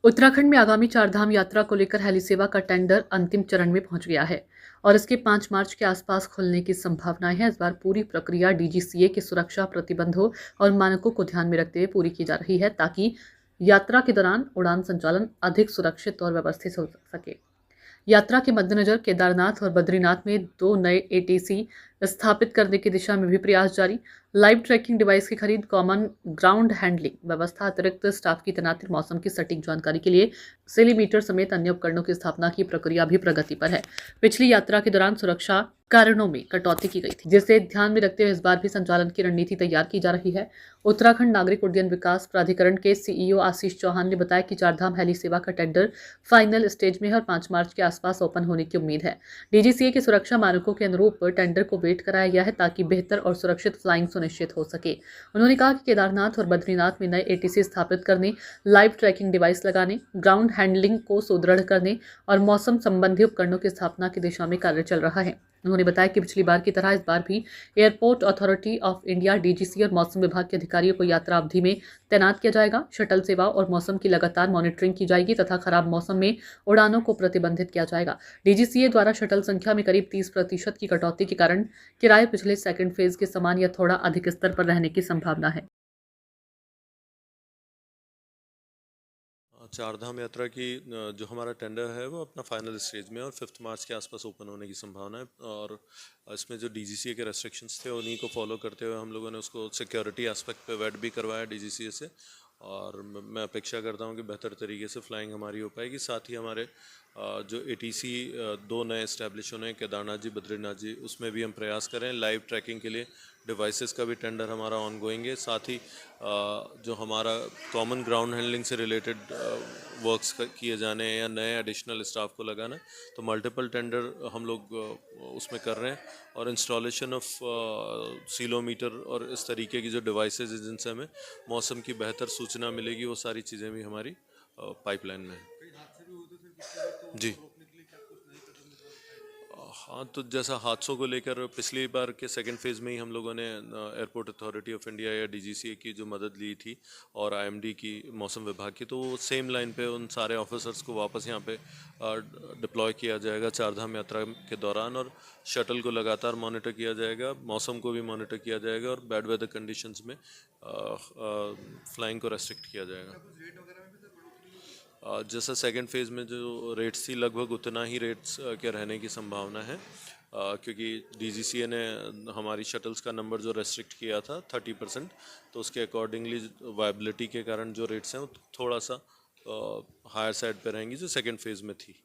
उत्तराखंड में आगामी चारधाम यात्रा को लेकर हेली सेवा का टेंडर अंतिम चरण में पहुंच गया है और इसके 5 मार्च के आसपास खुलने की संभावनाएं हैं। इस बार पूरी प्रक्रिया डीजीसीए के सुरक्षा प्रतिबंधों और मानकों को ध्यान में रखते हुए पूरी की जा रही है ताकि यात्रा के दौरान उड़ान संचालन अधिक सुरक्षित और व्यवस्थित हो सके। यात्रा के मद्देनजर केदारनाथ और बद्रीनाथ में 2 नए एटीसी स्थापित करने की दिशा में भी प्रयास जारी। लाइव ट्रैकिंग डिवाइस की खरीद, कॉमन ग्राउंड हैंडलिंग व्यवस्था, अतिरिक्त स्टाफ की तैनाती, मौसम की सटीक जानकारी के लिए सेलीमीटर समेत अन्य उपकरणों की स्थापना की प्रक्रिया भी प्रगति पर है। पिछली यात्रा के दौरान सुरक्षा कारणों में कटौती की गई थी, जिसे ध्यान में रखते हुए इस बार भी संचालन की रणनीति तैयार की जा रही है। उत्तराखंड नागरिक उड्डयन विकास प्राधिकरण के सीईओ आशीष चौहान ने बताया कि चारधाम हेली सेवा का टेंडर फाइनल स्टेज में है और 5 मार्च के आसपास ओपन होने की उम्मीद है। डीजीसीए के सुरक्षा मानकों के अनुरूप टेंडर को वेट कराया गया है ताकि बेहतर और सुरक्षित फ्लाइंग सुनिश्चित हो सके। उन्होंने कहा कि केदारनाथ और बद्रीनाथ में नए एटीसी स्थापित करने, लाइव ट्रैकिंग डिवाइस लगाने, ग्राउंड हैंडलिंग को सुदृढ़ करने और मौसम संबंधी उपकरणों की स्थापना की दिशा में कार्य चल रहा है। उन्होंने बताया कि पिछली बार की तरह इस बार भी airport authority of India, DGC और मौसम विभाग के अधिकारियों को यात्रा अवधि में तैनात किया जाएगा। शटल सेवा और मौसम की लगातार मॉनिटरिंग की जाएगी तथा खराब मौसम में उड़ानों को प्रतिबंधित किया जाएगा। डीजीसीए द्वारा शटल संख्या में करीब 30% की कटौती के कारण किराए पिछले सेकंड फेज के समान या थोड़ा अधिक स्तर पर रहने की संभावना है। चारधाम यात्रा की जो हमारा टेंडर है वो अपना फाइनल स्टेज में और 5 मार्च के आसपास ओपन होने की संभावना है। और इसमें जो डीजीसीए के रेस्ट्रिक्शंस थे उन्हीं को फॉलो करते हुए हम लोगों ने उसको सिक्योरिटी एस्पेक्ट पे वेट भी करवाया डीजीसीए से। और मैं अपेक्षा करता हूँ कि बेहतर तरीके से फ्लाइंग हमारी हो पाएगी। साथ ही हमारे जो एटीसी 2 नए इस्टेब्लिश होने हैं, केदारनाथ जी, बद्रीनाथ जी, उसमें भी हम प्रयास करें। लाइव ट्रैकिंग के लिए डिवाइसेस का भी टेंडर हमारा ऑनगोइंग है। साथ ही जो हमारा कॉमन ग्राउंड हैंडलिंग से रिलेटेड वर्क्स किए जाने हैं या नए एडिशनल स्टाफ को लगाना है, तो मल्टीपल टेंडर हम लोग उसमें कर रहे हैं। और इंस्टॉलेशन ऑफ सीलोमीटर और इस तरीके की जो डिवाइसेस हैं जिनसे हमें मौसम की बेहतर सूचना मिलेगी, वो सारी चीज़ें भी हमारी पाइपलाइन में है। जी हाँ, तो जैसा हादसों को लेकर पिछली बार के सेकंड फेज़ में ही हम लोगों ने एयरपोर्ट अथॉरिटी ऑफ इंडिया या डीजीसीए की जो मदद ली थी और आईएमडी की, मौसम विभाग की, तो वो सेम लाइन पे उन सारे ऑफिसर्स को वापस यहाँ पे डिप्लॉय किया जाएगा चारधाम यात्रा के दौरान। और शटल को लगातार मॉनिटर किया जाएगा, मौसम को भी मॉनिटर किया जाएगा और बैड वेदर कंडीशंस में फ्लाइंग को रेस्ट्रिक्ट किया जाएगा। जैसा सेकंड फेज़ में जो रेट्स थी, लगभग उतना ही रेट्स के रहने की संभावना है। क्योंकि डीजीसीए ने हमारी शटल्स का नंबर जो रेस्ट्रिक्ट किया था 30%, तो उसके अकॉर्डिंगली वायबिलिटी के कारण जो रेट्स हैं वो थोड़ा सा हायर साइड पे रहेंगी जो सेकंड फेज़ में थी।